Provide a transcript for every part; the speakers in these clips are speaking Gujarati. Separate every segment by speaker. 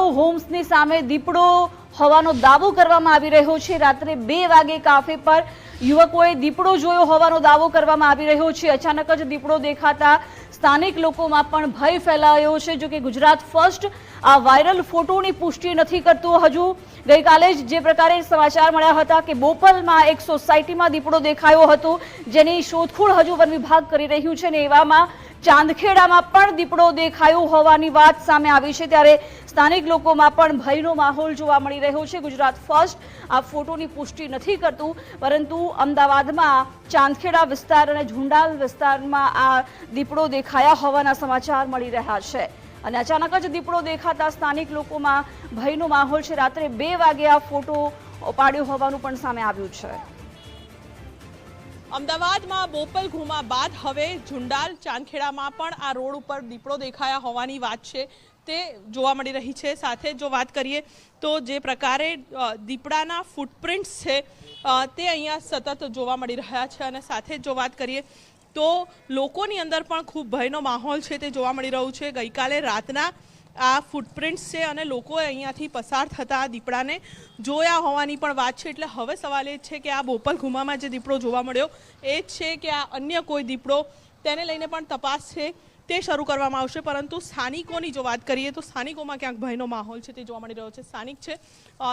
Speaker 1: માધવ હોમ્સની સામે દીપડો હોવાનો દાવો કરવામાં આવી રહ્યો છે। રાત્રે 2 વાગે કાફે પર યુવકોએ દીપડો જોયો હોવાનો દાવો કરવામાં આવી રહ્યો છે। અચાનક જ દીપડો દેખાતા સ્થાનિક લોકોમાં પણ ભય ફેલાયો છે। જો કે ગુજરાત ફર્સ્ટ આ વાયરલ ફોટોની પુષ્ટિ નથી કરતું। હજુ ગઈકાલે જ જે પ્રકારે સમાચાર મળ્યા હતા કે બોપલમાં એક સોસાયટીમાં દીપડો દેખાયો હતો, જેની શોધખોળ હજુ વન વિભાગ કરી રહ્યું છે, ને એવામાં ચાંદખેડામાં પણ દીપડો દેખાયો હોવાની વાત સામે આવી છે। ત્યારે સ્થાનિક લોકોમાં પણ ભયનો માહોલ જોવા મળી રહ્યો છે। ગુજરાત ફર્સ્ટ આ ફોટોની પુષ્ટિ નથી કરતું, પરંતુ અમદાવાદમાં ચાંદખેડા વિસ્તાર અને ઝુંડાલ વિસ્તારમાં આ દીપડો દેખાયા હોવાના સમાચાર મળી રહ્યા છે, અને અચાનક જ દીપડો દેખાતા સ્થાનિક લોકોમાં ભયનો માહોલ છે। રાત્રે 2 વાગે આ ફોટો પાડ્યો હોવાનું પણ સામે આવ્યું છે।
Speaker 2: અમદાવાદમાં બોપલ ઘુમા બાદ હવે ઝુંડાલ ચાંદખેડામાં પણ આ રોડ ઉપર દીપડો દેખાયા હોવાની વાત છે તે જોવા મળી રહી છે। સાથે જો વાત કરીએ તો જે પ્રકારે દીપડાના ફૂટપ્રિન્ટ્સ છે તે અહીંયા સતત જોવા મળી રહ્યા છે, અને સાથે જો વાત કરીએ તો લોકોની અંદર પણ ખૂબ ભયનો માહોલ છે તે જોવા મળી રહ્યું છે। ગઈકાલે રાતના આ ફૂટપ્રિન્ટ્સ છે અને લોકોએ અહીંયાથી પસાર થતા દીપડાને જોયા હોવાની પણ વાત છે। એટલે હવે સવાલ એ છે કે આ બોપલ ઘુમામાં જે દીપડો જોવા મળ્યો એ જ છે કે આ અન્ય કોઈ દીપડો, તેને લઈને પણ તપાસ છે તે શરૂ કરવામાં આવશે। પરંતુ સ્થાનિકોની જો વાત કરીએ તો સ્થાનિકોમાં ક્યાંક ભયનો માહોલ છે તે જોવા મળી રહ્યો છે। સ્થાનિક છે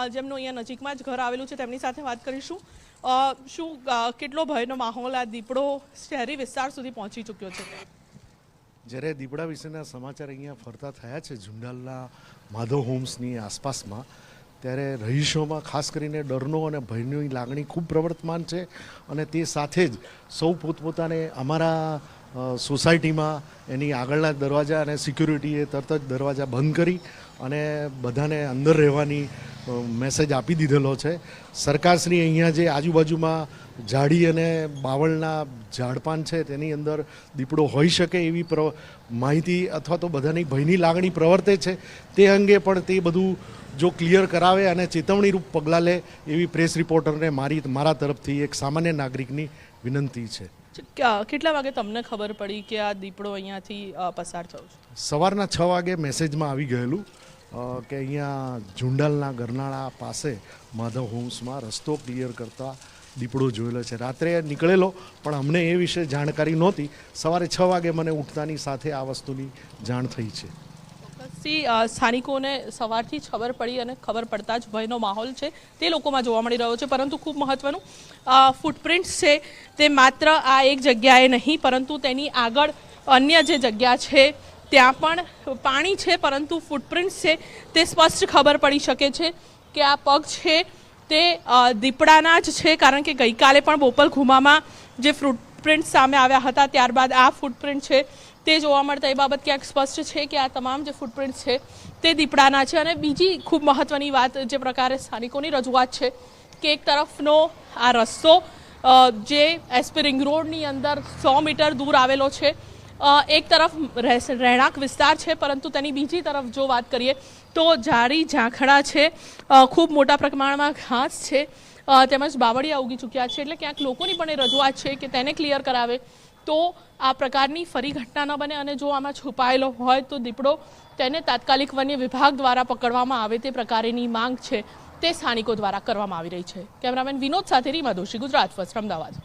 Speaker 2: જેમનું અહીંયા નજીકમાં જ ઘર આવેલું છે, તેમની સાથે વાત કરીશું। શું કેટલો ભયનો માહોલ આ દીપડો શહેરી વિસ્તાર સુધી પહોંચી ચૂક્યો છે?
Speaker 3: જ્યારે દીપડા વિશેના સમાચાર અહીંયા ફરતા થયા છે ઝુંડાલના માધવ હોમ્સની આસપાસમાં, ત્યારે રહીશોમાં ખાસ કરીને ડરનો અને ભયની લાગણી ખૂબ પ્રવર્તમાન છે, અને તે સાથે જ સૌ પોતપોતાને અમારા સોસાયટીમાં એની આગળના દરવાજા અને સિક્યુરિટીએ તરત જ દરવાજા બંધ કરી અને બધાને અંદર રહેવાની મેસેજ આપી દીધેલો છે। સરકારશ્રી અહીંયા જે આજુબાજુમાં ઝાડી અને બાવળના ઝાડપાન છે તેની અંદર દીપડો હોઈ શકે એવી માહિતી અથવા તો બધાની ભયની લાગણી પ્રવર્તે છે, તે અંગે પણ તે બધું જો ક્લિયર કરાવે અને ચેતવણીરૂપ પગલાં લે એવી પ્રેસ રિપોર્ટરને મારા તરફથી એક સામાન્ય નાગરિકની વિનંતી છે।
Speaker 2: કેટલા વાગે તમને ખબર પડી કે આ દીપડો અહીંયાથી પસાર થયો છે?
Speaker 3: સવારના 6 વાગે મેસેજમાં આવી ગયેલું કે અહીંયા ઝુંડાલના ગરનાળા પાસે માધવ હોમ્સમાં રસ્તો ક્લિયર કરતા દીપડો જોયેલો છે। રાત્રે નીકળેલો પણ અમને એ વિશે જાણકારી નહોતી। સવારે 6 વાગે મને ઉઠતાની સાથે આ વસ્તુની જાણ થઈ છે।
Speaker 2: સ્થાનિકોને સવારથી જ ખબર પડી અને ખબર પડતા જ ભયનો માહોલ છે તે લોકોમાં જોવા મળી રહ્યો છે। પરંતુ ખૂબ મહત્વનું ફૂટપ્રિન્ટ્સ છે તે માત્ર આ એક જગ્યાએ નહીં, પરંતુ તેની આગળ અન્ય જે જગ્યા છે ત્યાં પણ પાણી છે, પરંતુ ફૂટપ્રિન્ટ્સ છે તે સ્પષ્ટ ખબર પડી શકે છે કે આ પગ છે તે દીપડાના જ છે, કારણ કે ગઈકાલે પણ બોપલ ઘુમામાં જે ફૂટપ્રિન્ટ સામે આવ્યા હતા ત્યારબાદ આ ફૂટપ્રિન્ટ છે તે જોવા મળતા એ બાબત ક્યાંક સ્પષ્ટ છે કે આ તમામ જે ફૂટપ્રિન્ટ છે તે દીપડાના છે। અને બીજી ખૂબ મહત્વની વાત, જે પ્રકારે સ્થાનિકોની રજૂઆત છે કે એક તરફનો આ રસ્તો જે એસપી રિંગ રોડની અંદર 100 મીટર દૂર આવેલો છે, એક તરફ રહેણાંક વિસ્તાર છે, પરંતુ તેની બીજી તરફ જો વાત કરીએ તો ઝાડી ઝાંખડા છે, ખૂબ મોટા પ્રમાણમાં ઘાસ છે, તેમજ બાવળિયા ઉગી ચૂક્યા છે। એટલે ક્યાંક લોકોની પણ એ રજૂઆત છે કે તેને ક્લિયર કરાવે તો આ પ્રકારની ફરી ઘટના ન બને, અને જો આમાં છુપાયેલો હોય તો દીપડો તેને તાત્કાલિક વન્ય વિભાગ દ્વારા પકડવામાં આવે તે પ્રકારની માંગ છે તે સ્થાનિકો દ્વારા કરવામાં આવી રહી છે। કેમેરામેન વિનોદ સાથે રીમા દોશી, ગુજરાત ફર્સ્ટ, અમદાવાદ।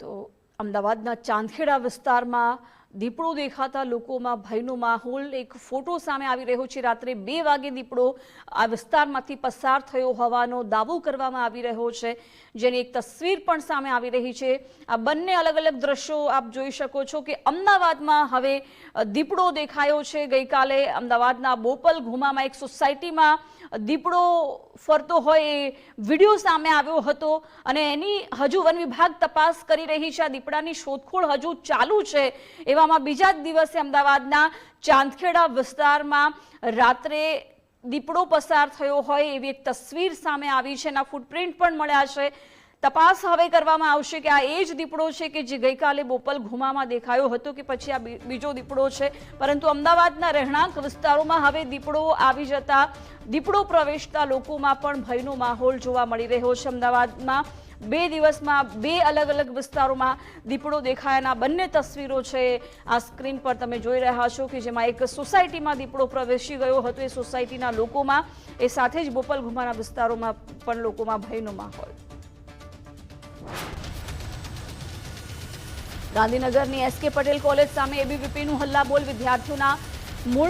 Speaker 1: તો અમદાવાદના ચાંદખેડા વિસ્તારમાં દીપડો દેખાતા લોકોમાં ભયનો માહોલ, એક ફોટો સામે આવી રહ્યો છે। રાત્રે 2 વાગે દીપડો આ વિસ્તારમાંથી પસાર થયો હોવાનો દાવો કરવામાં આવી રહ્યો છે, જેની એક તસવીર પણ સામે આવી રહી છે। આ બંને અલગ અલગ દ્રશ્યો આપ જોઈ શકો છો કે અમદાવાદમાં હવે દીપડો દેખાયો છે। ગઈકાલે અમદાવાદના બોપલ ઘુમામાં એક સોસાયટીમાં દીપડો ફરતો હોય એ વિડીયો સામે આવ્યો હતો, અને એની હજુ વન વિભાગ તપાસ કરી રહી છે। આ દીપડાની શોધખોળ હજુ ચાલુ છે। એવામાં બીજા જ દિવસે અમદાવાદના ચાંદખેડા વિસ્તારમાં રાત્રે દીપડો પસાર થયો હોય એવી એક તસવીર સામે આવી છે, એના ફૂટપ્રિન્ટ પણ મળ્યા છે। તપાસ હવે કરવામાં આવશે કે આ એ જ દીપડો છે કે જે ગઈકાલે બોપલ ઘુમામાં દેખાયો હતો કે પછી આ બીજો દીપડો છે। પરંતુ અમદાવાદના રહેણાંક વિસ્તારોમાં હવે દીપડો આવી જતા દીપડો પ્રવેશતા લોકોમાં પણ ભયનો માહોલ જોવા મળી રહ્યો છે। અમદાવાદમાં 2 દિવસમાં 2 અલગ અલગ વિસ્તારોમાં દીપડો દેખાયાના બંને તસવીરો છે આ સ્ક્રીન પર તમે જોઈ રહ્યા છો કે જેમાં એક સોસાયટીમાં દીપડો પ્રવેશી ગયો હતો એ સોસાયટીના લોકોમાં એ સાથે જ બોપલઘુમાના વિસ્તારોમાં પણ લોકોમાં ભયનો માહોલ. ગાંધીનગરની એસકે પટેલ કોલેજ સામે એબીવીપીનું હલ્લાબોલ, વિદ્યાર્થીઓના